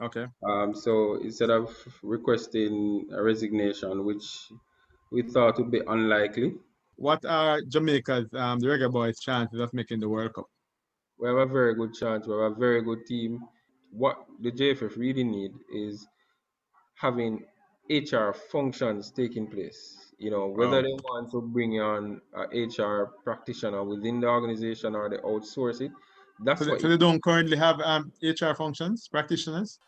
Okay. So instead of requesting a resignation, which we thought would be unlikely, What are Jamaica's the Reggae Boys' chances of making the World Cup? we have a very good chance. We have a very good team. What the JFF really need is having HR functions taking place. Whether Wow. they want to bring on a HR practitioner within the organization or they outsource it, So that's they, what so it they is. don't currently have HR functions, practitioners?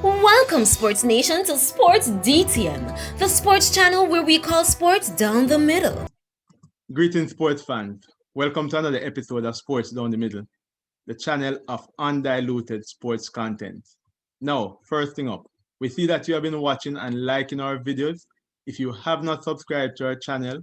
Welcome, Sports Nation, to Sports DTM, the sports channel where we call sports down the middle. Greetings, sports fans. Welcome to another episode of Sports Down the Middle, the channel of undiluted sports content. Now, first thing up, we see that you have been watching and liking our videos. If you have not subscribed to our channel,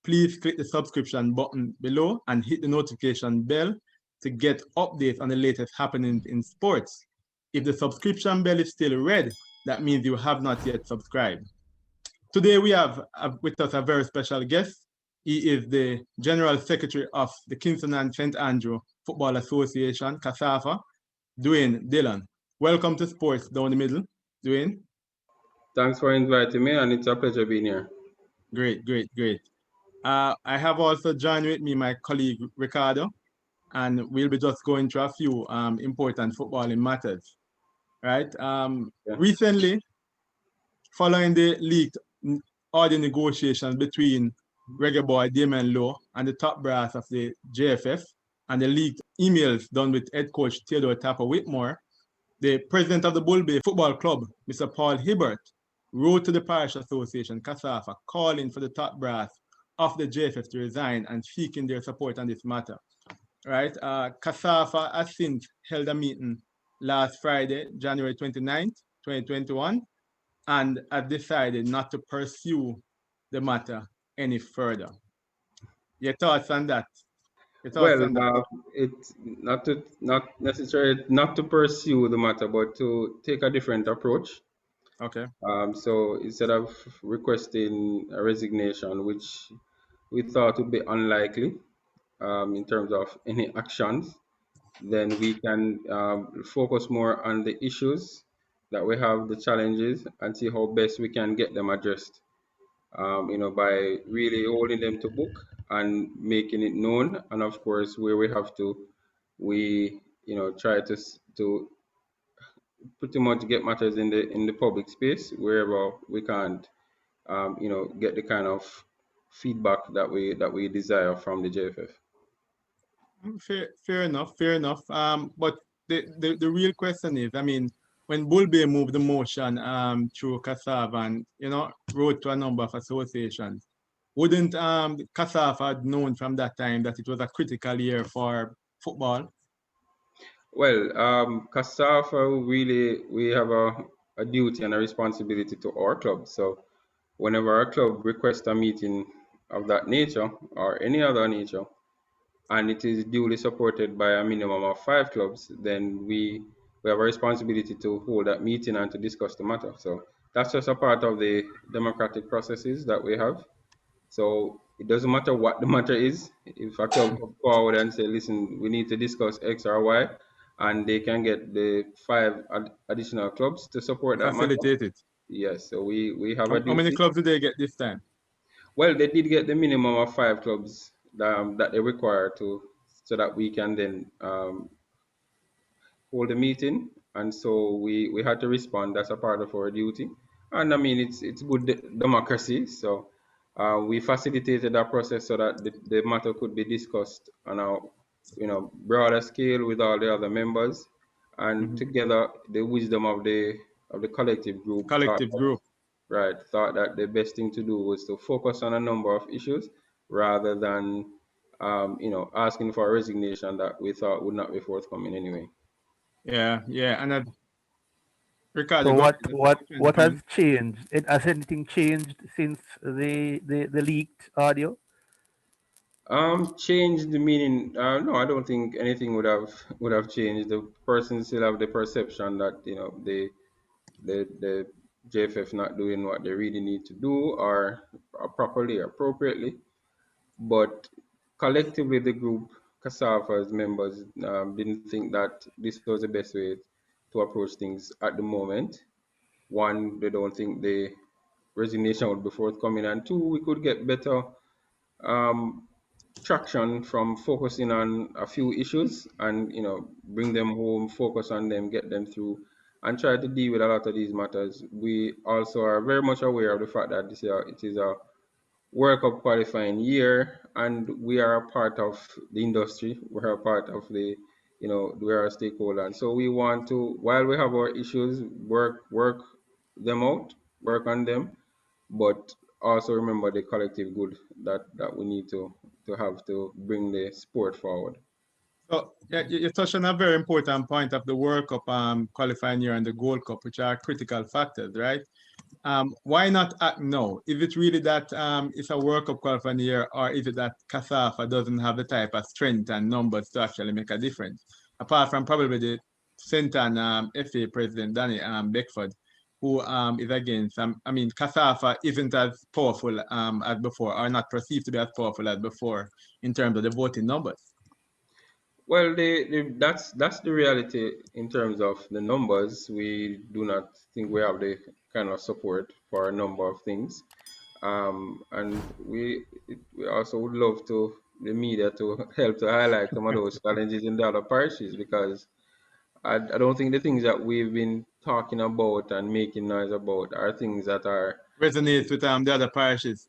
please click the subscription button below and hit the notification bell to get updates on the latest happenings in sports. If the subscription bell is still red, that means you have not yet subscribed. Today we have with us a very special guest. He is the General Secretary of the Kingston and St. Andrew Football Association, KSAFA, Dwayne Dillon. Welcome to Sports Down the Middle, Dwayne. Thanks for inviting me, and it's a pleasure being here. Great, great, great. I have also joined with me my colleague Ricardo, and we'll be just going through a few important footballing matters. Right? Yeah. Recently, following the leaked audio negotiations between Reggae Boy Damien Lowe and the top brass of the JFF and the leaked emails done with head coach Theodore Tapper Whitmore, the president of the Bull Bay Football Club, Mr. Paul Hibbert, wrote to the Parish Association, KSAFA, calling for the top brass of the JFF to resign and seeking their support on this matter. Right? KSAFA has since held a meeting last Friday, January 29th, 2021, and have decided not to pursue the matter any further. Your thoughts on that? Your thoughts Well, on that? it's not necessarily not to pursue the matter, but to take a different approach. Okay. So instead of requesting a resignation, which we thought would be unlikely in terms of any actions, then we can focus more on the issues that we have, the challenges, and see how best we can get them addressed. By really holding them to book and making it known, and of course, where we have to, we try to pretty much get matters in the public space wherever we can't get the kind of feedback that we desire from the JFF. Fair enough, fair enough. But the real question is, I mean, when Bull Bay moved the motion through CASAV and, wrote to a number of associations, wouldn't CASAV had known from that time that it was a critical year for football? Well, CASAFA, really, we have a duty and a responsibility to our club. So whenever our club requests a meeting of that nature or any other nature, and it is duly supported by a minimum of 5 clubs, then we have a responsibility to hold that meeting and to discuss the matter. So that's just a part of the democratic processes that we have. So it doesn't matter what the matter is. If a club come forward and say, listen, we need to discuss X or Y, and they can get the five additional clubs to support that matter. Facilitated. Yes, so we have a How many duty. clubs did they get this time? Well, they did get the minimum of 5 clubs that they require to, so that we can then hold a meeting. And so we had to respond. That's a part of our duty. And I mean, it's good democracy. So we facilitated that process so that the matter could be discussed on a broader scale with all the other members. And Mhm. together, the wisdom of the collective group Collective group. thought that the best thing to do was to focus on a number of issues rather than asking for a resignation that we thought would not be forthcoming anyway. Yeah, yeah. And Ricardo, So go ahead. Trying to what comment. has changed? Has anything changed since the leaked audio? Change the meaning. No, I don't think anything would have changed. The person still have the perception that the JFF not doing what they really need to do or properly, appropriately. But collectively, the group, CASAFA's members, didn't think that this was the best way to approach things at the moment. One, they don't think the resignation would be forthcoming, and two, we could get better um, traction from focusing on a few issues and bring them home, focus on them, get them through, and try to deal with a lot of these matters. We also are very much aware of the fact that it is a World Cup qualifying year, and we are a part of the industry. We're a part of we are a stakeholder, and so we want to, while we have our issues, work them out, work on them, but also remember the collective good that we need to have to bring the sport forward. So yeah, you touched on a very important point of the World Cup qualifying year and the Gold Cup, which are critical factors, right? Why not act now? Is it really that it's a World Cup qualifying year, or is it that KSAFA doesn't have the type of strength and numbers to actually make a difference? Apart from probably the Centre and FA President Danny Beckford, who is against, I mean, KSAFA isn't as powerful as before, or not perceived to be as powerful as before in terms of the voting numbers. Well, that's the reality in terms of the numbers. We do not think we have the kind of support for a number of things, and we also would love to the media to help to highlight some of those challenges in the other parishes, because I don't think the things that we've been talking about and making noise about are things that are Resonates with the other parishes.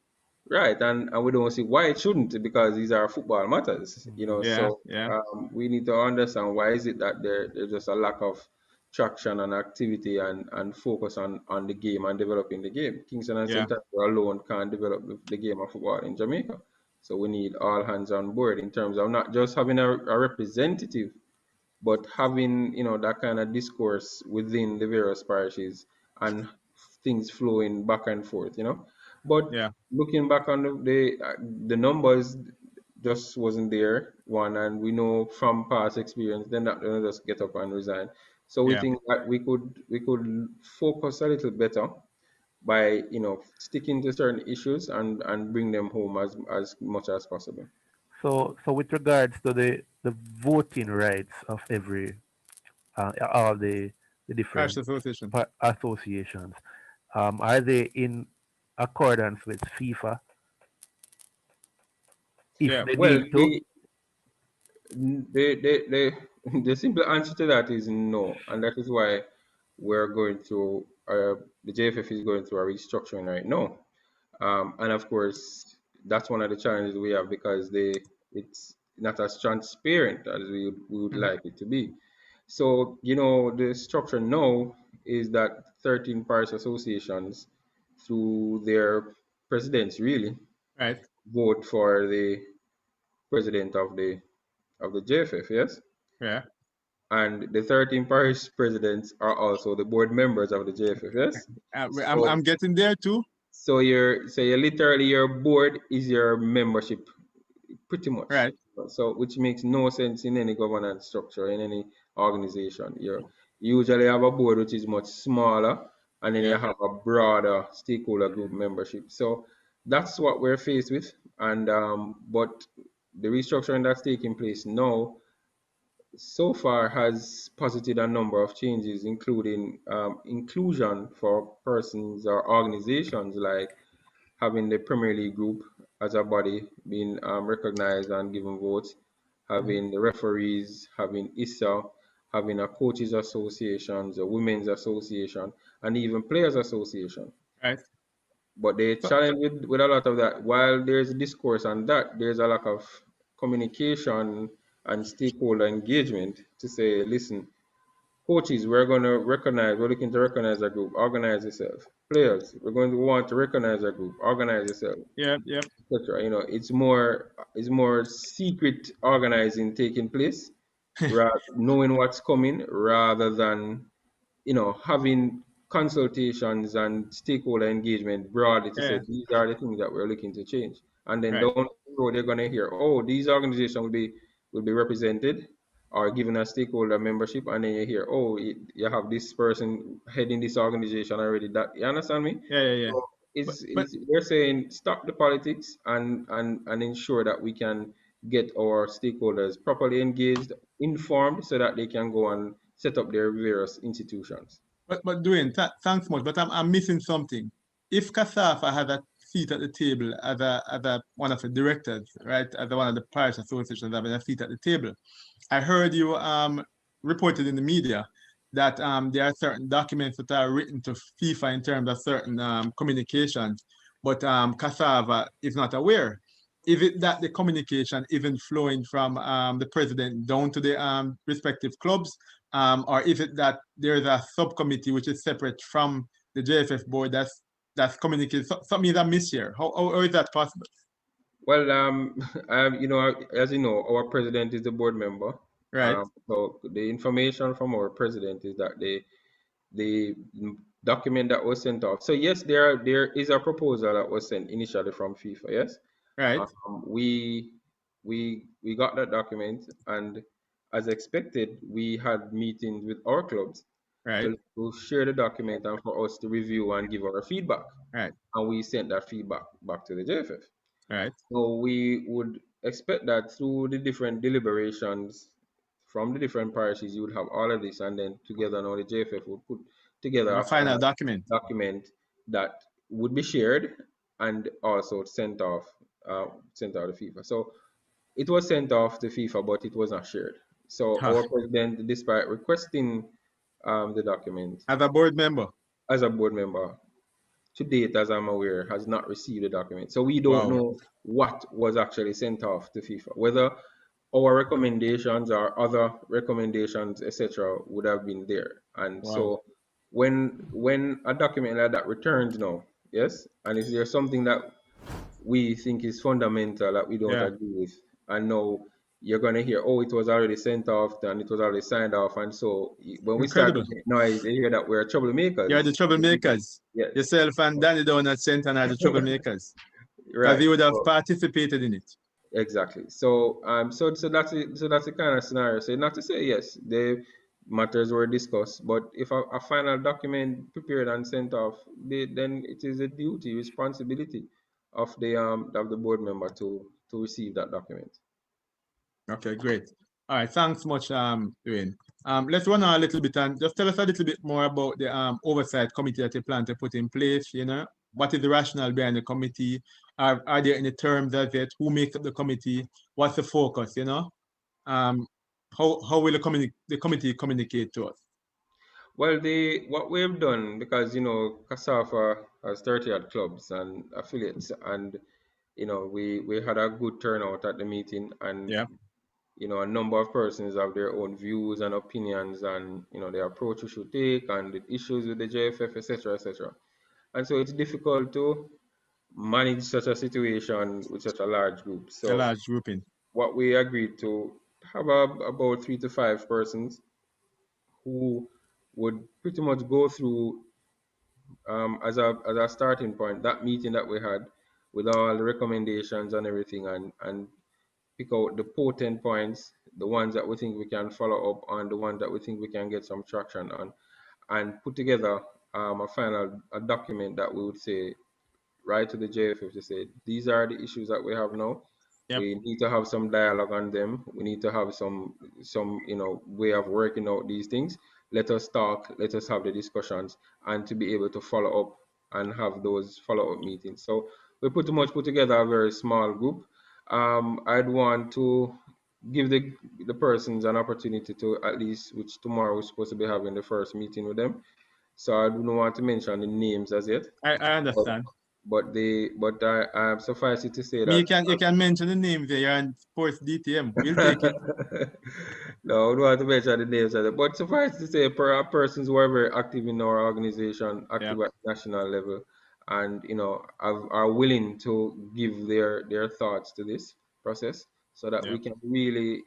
right, and we don't see why it shouldn't, because these are football matters, Yeah, so yeah, we need to understand why is it that there's just a lack of traction and activity and focus on the game and developing the game. Kingston and yeah. St. Andrew alone can't develop the game of football in Jamaica. So we need all hands on board in terms of not just having a representative, but having that kind of discourse within the various parishes and things flowing back and forth. But Yeah. looking back on the numbers just wasn't there, one, and we know from past experience they're not gonna just get up and resign. So we Yeah. think that we could focus a little better by sticking to certain issues and bring them home as much as possible. So with regards to the voting rights of every all the Parish different Association. associations, are they in accordance with FIFA if Yeah. they Well, need to? the simple answer to that is no, and that is why we're going through the JFF is going through a restructuring right now, and of course that's one of the challenges we have, because it's not as transparent as we would Mhm. like it to be. So the structure now is that 13 parish associations, through their presidents, really Right. vote for the president of the JFF, yes? Yeah. And the 13 parish presidents are also the board members of the JFF, yes? I'm So getting there too. so you're literally, your board is your membership, pretty much. Right. So which makes no sense in any governance structure in any organization. You usually have a board which is much smaller, and then you Yeah. have a broader stakeholder group membership. So that's what we're faced with, and but the restructuring that's taking place now so far has posited a number of changes, including inclusion for persons or organizations, like having the Premier League group as a body being recognized and given votes, Mhm. having the referees, having ISA, having a coaches associations, a women's association, and even players association. Right. But the So, challenge with a lot of that, while there's discourse on that, there's a lack of communication and stakeholder engagement to say, listen, coaches, we're looking to recognize a group, organize yourself. Players, we're going to want to recognize a group, organize yourself, yeah. Yeah. etc. It's more secret organizing taking place, knowing what's coming, rather than having consultations and stakeholder engagement broadly to say Yeah. these are the things that we're looking to change. And then Right. down the road, they're going to hear, oh, these organizations will be represented or given a stakeholder membership, and then you hear, oh, you have this person heading this organization already. That, you understand me? Yeah. Yeah. Yeah. So But we're saying stop the politics and ensure that we can get our stakeholders properly engaged, informed, so that they can go and set up their various institutions. But Dwayne, thanks much. But I'm missing something. If KSAFA had a seat at the table as a one of the directors, right, as one of the parish associations having a seat at the table, I heard you reported in the media that there are certain documents that are written to FIFA in terms of certain communications, but KSAFA is not aware. Is it that the communication isn't flowing from the president down to the respective clubs, or is it that there's a subcommittee which is separate from the JFF board that's communicating? Something is amiss here. How is that possible? Well, as you know, our president is the board member. Right. So the information from our president is that the document that was sent off. So yes, there is a proposal that was sent initially from FIFA. Yes, Right. we got that document, and as expected, we had meetings with our clubs Right. to share the document and for us to review and give our feedback. Right. And we sent that feedback back to the JFF. Right. So we would expect that through the different deliberations from the different parishes, you would have all of this, and then together now the JFF would put together A a final final document. document that would be shared and also sent off to FIFA. So it was sent off to FIFA, but it was not shared. So Huh. our president, despite requesting the document As a board member. as a board member, to date, as I'm aware, has not received the document. So we don't Wow. know what was actually sent off to FIFA, whether our recommendations or other recommendations, etc., would have been there. And Wow. so when a document like that returns now, yes, and if there's something that we think is fundamental that we don't Yeah. agree with, and now you're gonna hear, oh, it was already sent off and it was already signed off, and so when we start to Incredible. make noise, they hear that we're troublemakers. You're the troublemakers. Yes, Yourself and Danny Donut Center are the troublemakers. Because right. he would have So, participated in it. exactly. So so that's the kind of scenario. So not to say yes, the matters were discussed, but if a final document prepared and sent off, then it is a duty, responsibility of the board member to receive that document. Okay, great. All right, thanks much, Dwayne. Let's run on a little bit and just tell us a little bit more about the oversight committee that you plan to put in place. You know, what is the rationale behind the committee? Are there any terms of it? Who makes up the committee? What's the focus? You know, how will the committee communicate to us? Well, what we've done, because KSAFA has 30 odd clubs and affiliates, and we had a good turnout at the meeting, and Yeah. a number of persons have their own views and opinions, and the approach we should take, and the issues with the JFF, etc., etc. And so it's difficult to manage such a situation with such a large group. A So large grouping. what we agreed to have about 3 to 5 persons who would pretty much go through as a starting point that meeting that we had with all the recommendations and everything, and pick out the potent points, the ones that we think we can follow up on, the ones that we think we can get some traction on, and put together a document that we would say right to the JFF to say these are the issues that we have now. Yep. We need to have some dialogue on them. We need to have some way of working out these things. Let us talk. Let us have the discussions, and to be able to follow up and have those follow up meetings. So we pretty much put together a very small group. I'd want to give the persons an opportunity to, at least, which tomorrow we're supposed to be having the first meeting with them. So I don't want to mention the names as yet. I understand. But I suffice it to say You that can mention the names there. You're on Sports DTM. We'll take it. no, I don't want to mention the names of it. But suffice to say, persons who are very active in our organization, active Yeah. at national level, and are willing to give their thoughts to this process, so that Yeah. we can really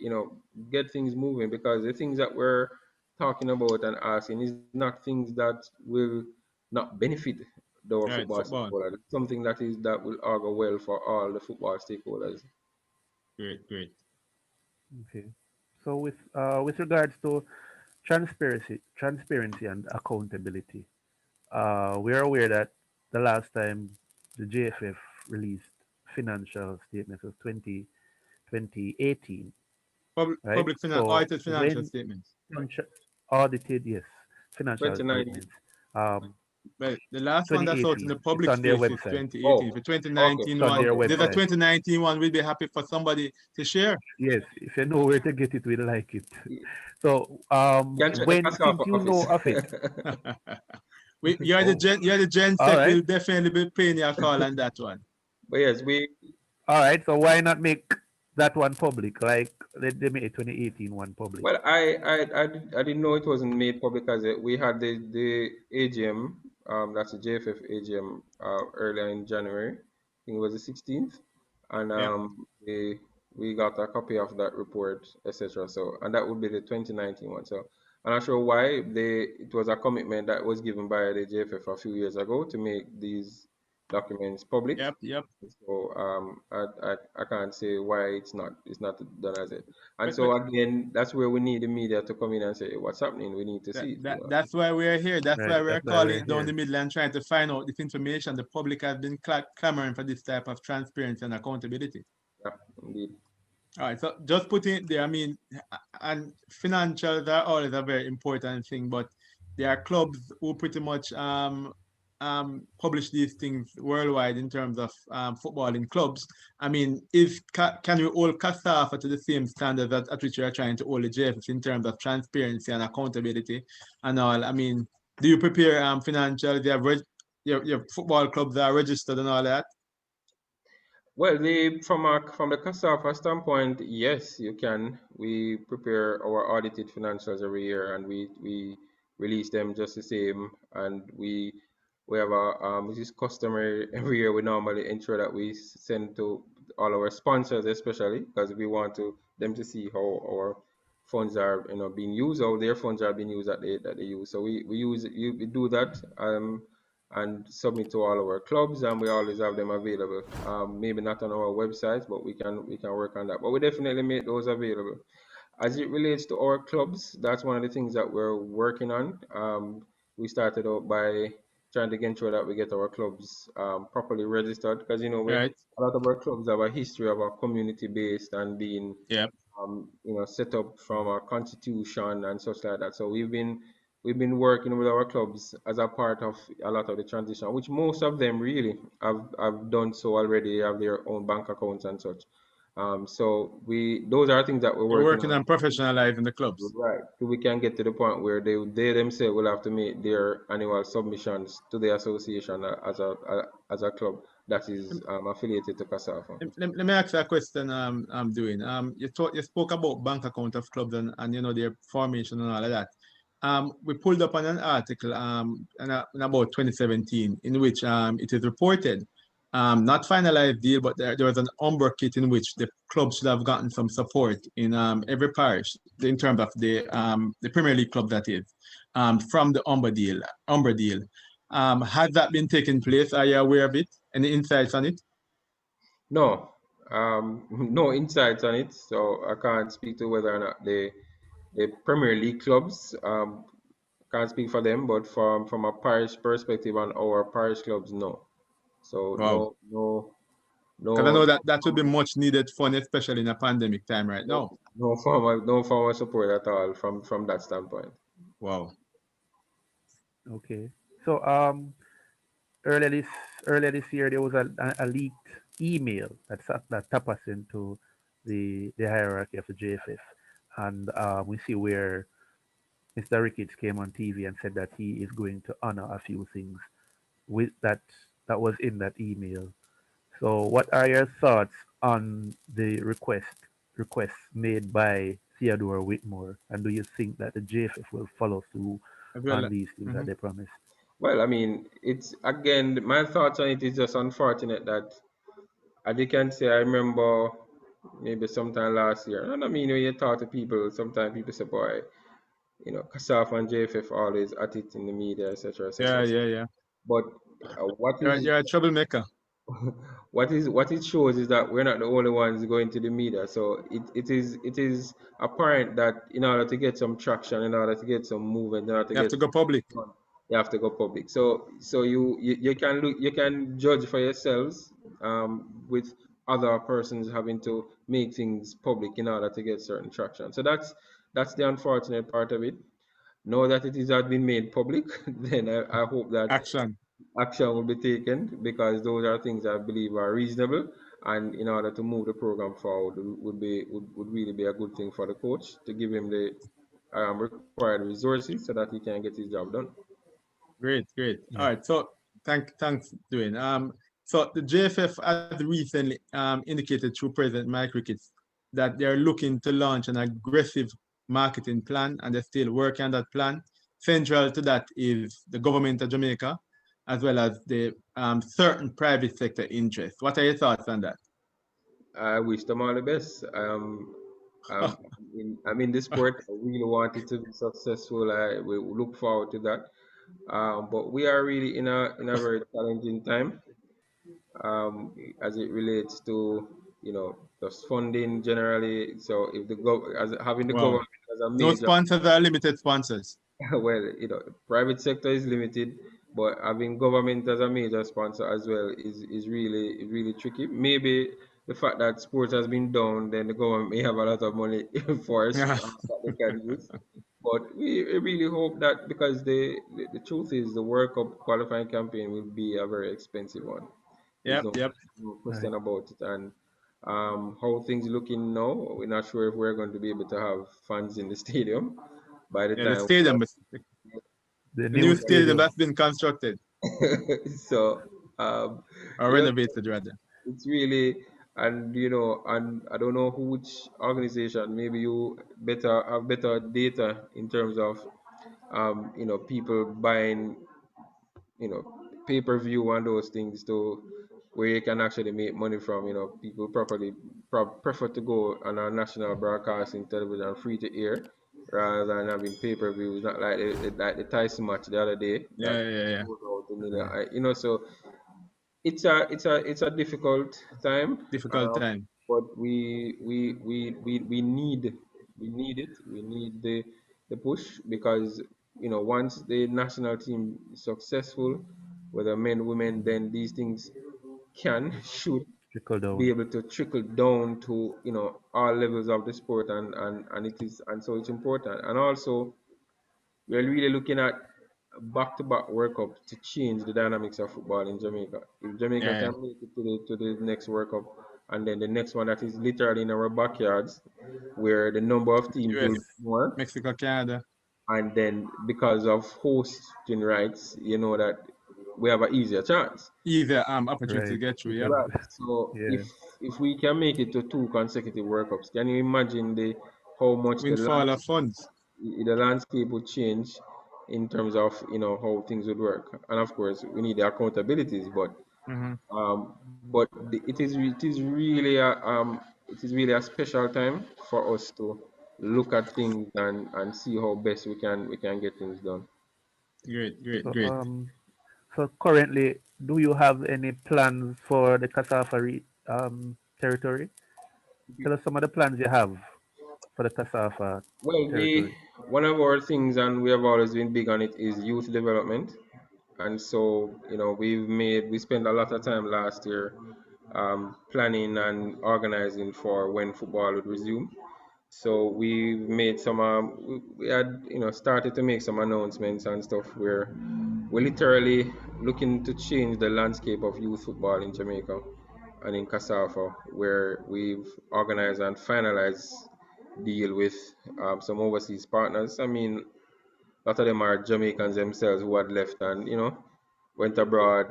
get things moving. Because the things that we're talking about and asking is not things that will not benefit the All right, football football. stakeholders. It's something that will augur well for all the football stakeholders. Great, great. Okay. So with regards to transparency and accountability, we are aware that the last time the JFF released financial statements was 2018, right? Public So audited financial when statements. function- audited, yes, financial 2019. statements. Um, Well, the last one that's out in the 2018. It's public on their space is website. 2018. Oh, For okay, 2019 It's on one, their okay, there's a okay. website. 2019 one. We'd be happy for somebody to share. Yes, if you know where to get it, we'll like it. You So, can check the when since KSAFA you office. know of it, You're the oh, Gen all Sec. right, We'll definitely be paying you a call on that one. But yes, we all right. So why not make that one public? Like let them make a 2018 one public. well, I didn't know it wasn't made public as it. We had the AGM, that's the JFF AGM, earlier in January. I think it was the 16th, and Yeah. we got a copy of that report, etc. So, and that would be the 2019 one. So, I'm not sure why it was a commitment that was given by the JFF a few years ago to make these documents public. Yep. Yep. So I can't say why it's not done as it. And But so again, that's where we need the media to come in and say, "Hey, what's happening? We need to see it." that's why we're here. That's Right. why we're That's why calling we're it down the here. middle and trying to find out this information. The public has been clamoring for this type of transparency and accountability. Yeah, indeed. All right, so just putting it there, I mean, and financials are always a very important thing, but there are clubs who pretty much publish these things worldwide in terms of footballing clubs. I mean, can we hold KSAFA to the same standards at which we are trying to hold the JFF in terms of transparency and accountability and all? I mean, do you prepare financials? You have your football clubs are registered and all that? Well, from the CASAFA standpoint, yes, you can. We prepare our audited financials every year, and we release them just the same. And we have a which is customary every year. We normally ensure that we send to all our sponsors, especially because we want them to see how our funds are being used, how their funds are being used that they use. So we do that. And submit to all our clubs, and we always have them available. Maybe not on our websites, but we can work on that. But we definitely make those available. As it relates to our clubs, that's one of the things that we're working on. We started out by trying to get sure that we get our clubs properly registered, because Right. a lot of our clubs have a history of a community based and being Yeah. set up from our constitution and such like that. So we've been working with our clubs as a part of a lot of the transition, which most of them really have done so already, have their own bank accounts and such. So those are things that we're You're working working on. on professionalizing the clubs. Right. So we can get to the point where they themselves will have to make their annual submissions to the association as a club that is affiliated to CASAFA. Let me ask you a question. I'm doing. You spoke about bank account of clubs and their formation and all of that. We pulled up on an article in about 2017 in which it is reported, not finalized deal, but there was an umbrella kit in which the club should have gotten some support in every parish in terms of the Premier League club that is, from the umbrella deal. Umbrella deal. Has that been taking place? Are you aware of it? Any insights on it? No, no insights on it, so I can't speak to whether or not the Premier League clubs can't speak for them, but from a parish perspective on our parish clubs, no. So Wow. Because I no, know that would be much needed fund, especially in a pandemic time right no, now. no form of support at all from that standpoint. Wow. Okay. So earlier this earlier this year there was a leaked email that tap us into the hierarchy of the JFF, and we see where Mr. Ricketts came on TV and said that he is going to honor a few things with that was in that email. So, what are your thoughts on the requests made by Theodore Whitmore, and do you think that the JFF will follow through Well, on these things that mhm. they promised? Well, I mean, it's again, my thoughts on it is just unfortunate that, as you can say, I remember maybe sometime last year. And I mean, when you talk to people, sometimes people say, boy, CASAF and JFF always at it in the media, etc., Yeah, etc. yeah, yeah. But what is You're a troublemaker. what it shows is that we're not the only ones going to the media. So it is apparent that in order to get some traction, in order to get some movement, in order to You have get to go public. done, you have to go public. So you can look, you can judge for yourselves with other persons having to make things public in order to get certain traction. So that's the unfortunate part of it. now that it has been made public, then I hope that Action. action will be taken, because those are things I believe are reasonable, and in order to move the program forward would really be a good thing for the coach, to give him the required resources so that he can get his job done. Great, great. All Yeah. right. So thanks, Dwayne. So the JFF has recently indicated through President Mike Ricketts that they're looking to launch an aggressive marketing plan, and they're still working on that plan. Central to that is the government of Jamaica, as well as the certain private sector interests. What are your thoughts on that? I wish them all the best. I'm in this sport. I really want it to be successful. I will look forward to that. But we are really in a very challenging time, as it relates to, just funding generally. So if as having the Wow. government as a No major, sponsors are limited sponsors. well, private sector is limited, but having government as a major sponsor as well is really tricky. Maybe the fact that sports has been down, then the government may have a lot of money for us Yeah. that they can use. But we really hope that, because the truth is, the World Cup qualifying campaign will be a very expensive one. There's Yep, no, yep. no Right. question about it. And how things looking now, we're not sure if we're going to be able to have fans in the stadium by the Yeah, the time. stadium, The the new new stadium stadium. that's been constructed So um, or you know, renovated rather. it's really, and I don't know which organization. Maybe you better have better data in terms of people buying, pay-per-view and those things, to where you can actually make money from. People properly prefer to go on a national broadcasting television, free to air, rather than having pay-per-views. Not like the Tyson match the other day that Yeah, yeah, yeah. goes out to million. Right. So it's a difficult time, Difficult time. but we need it. We need the push, because once the national team is successful, whether men, women, then these things should Trickle be down. able to trickle down to all levels of the sport, and it is, and so it's important. And also, we're really looking at back-to-back World Cup to change the dynamics of football in Jamaica. If Jamaica Yeah. can make it to the next World Cup, and then the next one that is literally in our backyards, where the number of teams will US, be more, Mexico, Canada. and then because of hosting rights, that we have an easier chance. Easier opportunity to Right. get through. Because Yep. Right. So yeah. if we can make it to two consecutive World Cups, can you imagine how much Windfall of funds. the landscape would change in terms of how things would work? And of course, we need the accountabilities, Mm-hmm. it is really a special time for us to look at things, and see how best we can get things done. Great, great, So great. so currently, do you have any plans for the KSAFA territory? Tell us some of the plans you have for the KSAFA Well, territory. one of our things, and we have always been big on it, is youth development. And so, we spent a lot of time last year planning and organizing for when football would resume. So we made some, we had, started to make some announcements and stuff, where we're literally looking to change the landscape of youth football in Jamaica and in KSAFA, where we've organized and finalized deal with some overseas partners. I mean, a lot of them are Jamaicans themselves who had left, and went abroad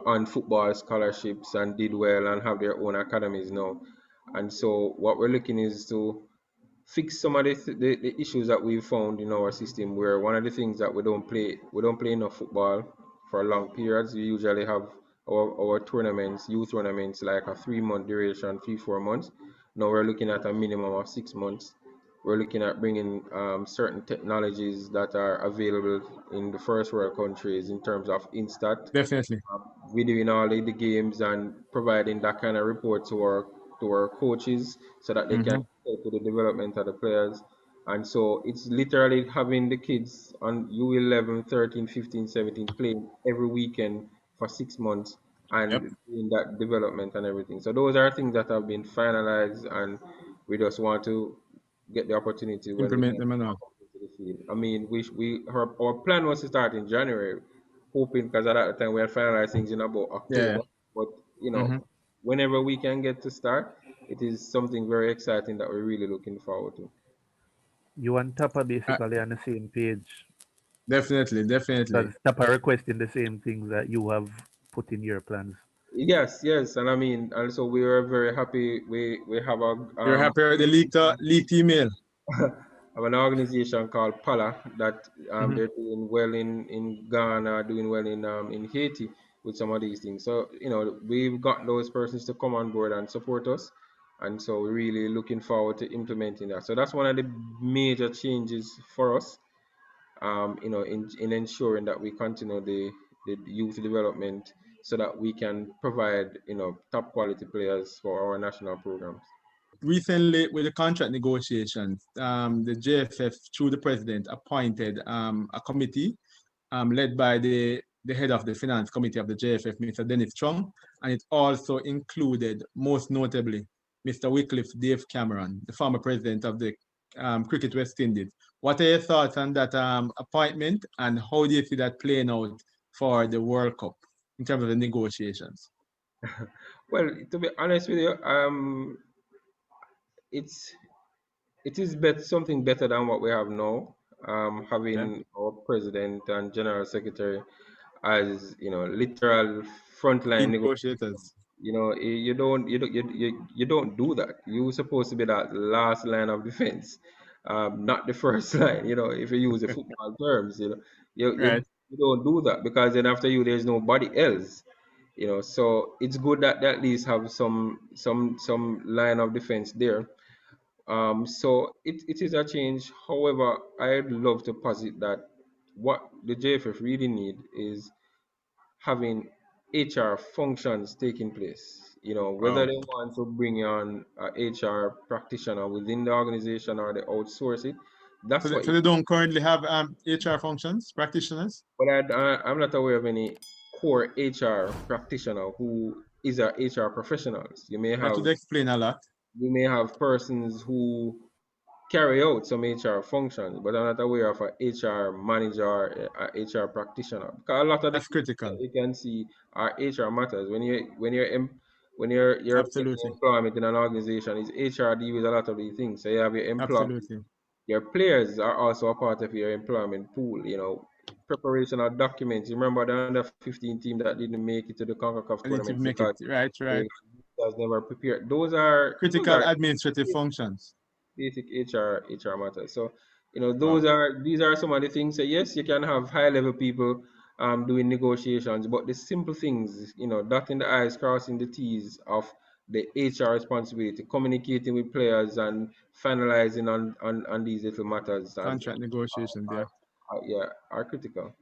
on football scholarships and did well and have their own academies now. And so what we're looking is to fix some of the issues that we've found in our system, where one of the things that we don't play enough football for long periods. We usually have our tournaments, youth tournaments, like a 3 month duration, 3 4 months. Now we're looking at a minimum of 6 months. We're looking at bringing certain technologies that are available in the first world countries, in terms of instat Definitely. videoing all the games and providing that kind of report to our coaches, so that they can Mm-hmm. help with the development of the players. And so it's literally having the kids on U11, 13, 15, 17 playing every weekend for 6 months, Yep. and doing that development and everything. So those are things that have been finalized, and we just want to get the opportunity when we Implement can them and all. come to the field. I mean, our plan was to start in January, hoping because at that time we had finalized things in about Yeah. October. But Hmm. whenever we can get to start, it is something very exciting that we're really looking forward to. You and Tapa basically on the same page Definitely, definitely. because Tapa requesting the same things that you have put in your plans. Yes, yes, and I mean, also we are very happy. We have a You're happy with the leaked email? of an organization called PALA that Hmm. they're doing well in Ghana, doing well in Haiti with some of these things. So we've got those persons to come on board and support us, and so we're really looking forward to implementing that. So that's one of the major changes for us. In ensuring that we continue the youth development so that we can provide top quality players for our national programs. Recently, with the contract negotiations, the JFF, through the president, appointed a committee led by the head of the finance committee of the JFF, Mr. Dennis Chung, and it also included, most notably, Mr. Wycliffe Dave Cameron, the former president of the Cricket West Indies. What are your thoughts on that appointment, and how do you see that playing out for the World Cup in terms of the negotiations? Well, to be honest with you, it's it is something better than what we have now. Yeah. Having our president and general secretary as literal frontline negotiators. Negotiators. You don't do that. You're supposed to be that last line of defense, not the first line. If you use the football terms, Right. you don't do that because then after you, there's nobody else. So it's good that they at least have some line of defense there. So it is a change. However, I'd love to posit that what the JFF really need is having HR functions taking place. Whether Wow. they want to bring on a HR practitioner within the organization or they outsource it, So that's they, what so it they is. don't currently have HR functions, practitioners? But I'm not aware of any core HR practitioner who is a HR professionals. That would explain a lot. You may have persons who carry out some HR functions, but I'm not aware of a HR manager or a HR practitioner. Because a lot of the That's things that critical. you can see are HR matters. When you're getting Absolutely. employment in an organization, is HR deal with a lot of these things. So you have your employees, Absolutely. your players are also a part of your employment pool. Preparation of documents. You remember the under 15 team that didn't make it to the CONCACAF I need to tournament make because it right, they right. was never prepared. Those are Critical administrative functions. basic HR matters. So, Wow. these are some of the things. So yes, you can have high level people doing negotiations, but the simple things, dotting the I's, crossing the T's of the HR responsibility, communicating with players and finalizing on these little matters Contract negotiations, yeah. are critical.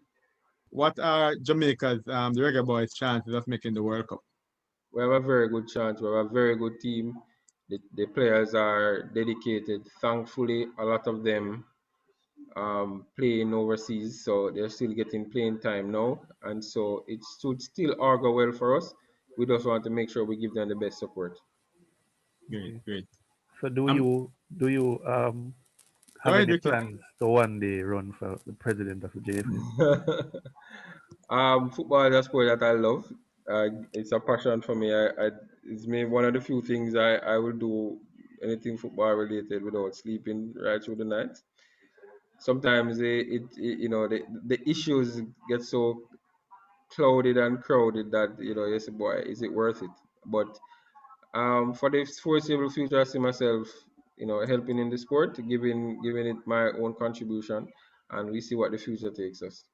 What are Jamaica's, the Reggae Boys' chances of making the World Cup? We have a very good chance. We have a very good team. The players are dedicated. Thankfully, a lot of them playing overseas, so they're still getting playing time now, and so it should still augur well for us. We just want to make sure we give them the best support. Great, Okay. great. So do Um, you Go have ahead, any Ricky. plans to one day run for the president of the JFF? Football is a sport that I love. It's a passion for me. It's me one of the few things I will do anything football related without sleeping right through the night. Sometimes the issues get so clouded and crowded that you say, boy, is it worth it? But for the foreseeable future, I see myself, helping in the sport, giving it my own contribution, and we see what the future takes us.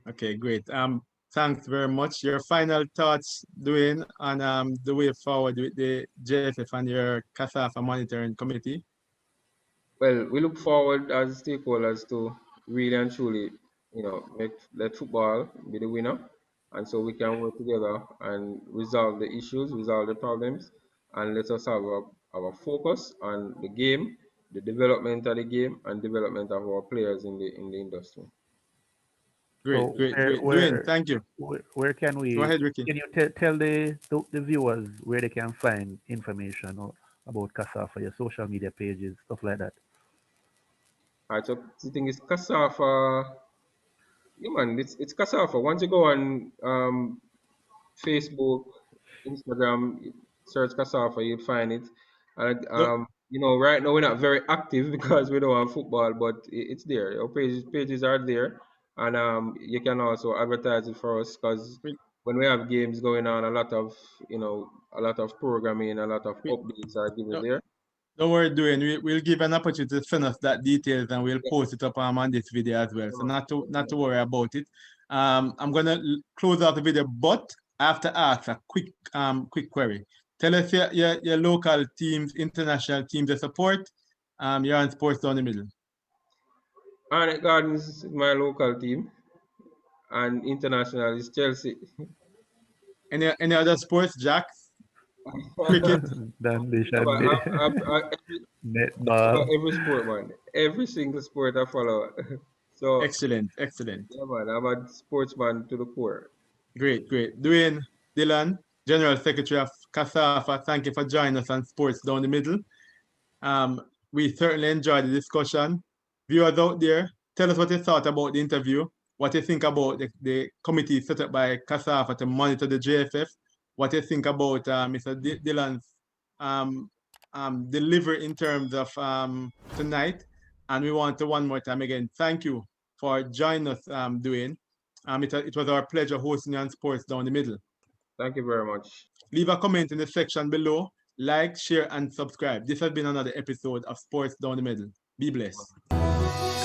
Okay, great. Thanks very much. Your final thoughts, Dwayne, on the way forward with the JFF and your KSAFA monitoring committee. Well, we look forward as stakeholders to really and truly, let football be the winner, and so we can work together and resolve the issues, resolve the problems, and let us have a focus on the game, the development of the game, and development of our players in the industry. Great, So great, great. Dwayne, thank you. where can Go we ahead, Ricky. can you tell the viewers where they can find information about CASA for your social media pages, stuff like that? Alright, so the thing is KSAFA. Yeah, man, it's KSAFA. Once you go on Facebook, Instagram, search KSAFA, you'll find it. And Don't, right now we're not very active because we don't have football, but it's there. Our pages are there, and you can also advertise it for us because we, when we have games going on, a lot of programming, a lot of we, updates are given don't, there. don't worry, Dwayne. We'll give an opportunity to send us that details and we'll Yeah, post it up on this video as well. yeah, So man. not to worry about it. I'm gonna close out the video, but I have to ask a quick query. Tell us your local teams, international teams of support. You're on Sports Down the Middle. Arnett Gardens is my local team, and international is Chelsea. Any other sports, Jack? Cricket? Dandy Yeah, but Shandy. Netball. every sport, man. Every single sport I follow. So, Excellent, excellent. yeah, man, I'm a sportsman to the core. Great. Dwayne, Dillon, General Secretary of KSAFA, thank you for joining us on Sports Down the Middle. We certainly enjoyed the discussion. Viewers out there, tell us what you thought about the interview, what you think about the committee set up by KSAFA to monitor the JFF, what you think about Mr. Dillon's delivery in terms of tonight. And we want to one more time again, thank you for joining us, Dwayne. It was our pleasure hosting you on Sports Down the Middle. Thank you very much. Leave a comment in the section below. Like, share, and subscribe. This has been another episode of Sports Down the Middle. Be blessed.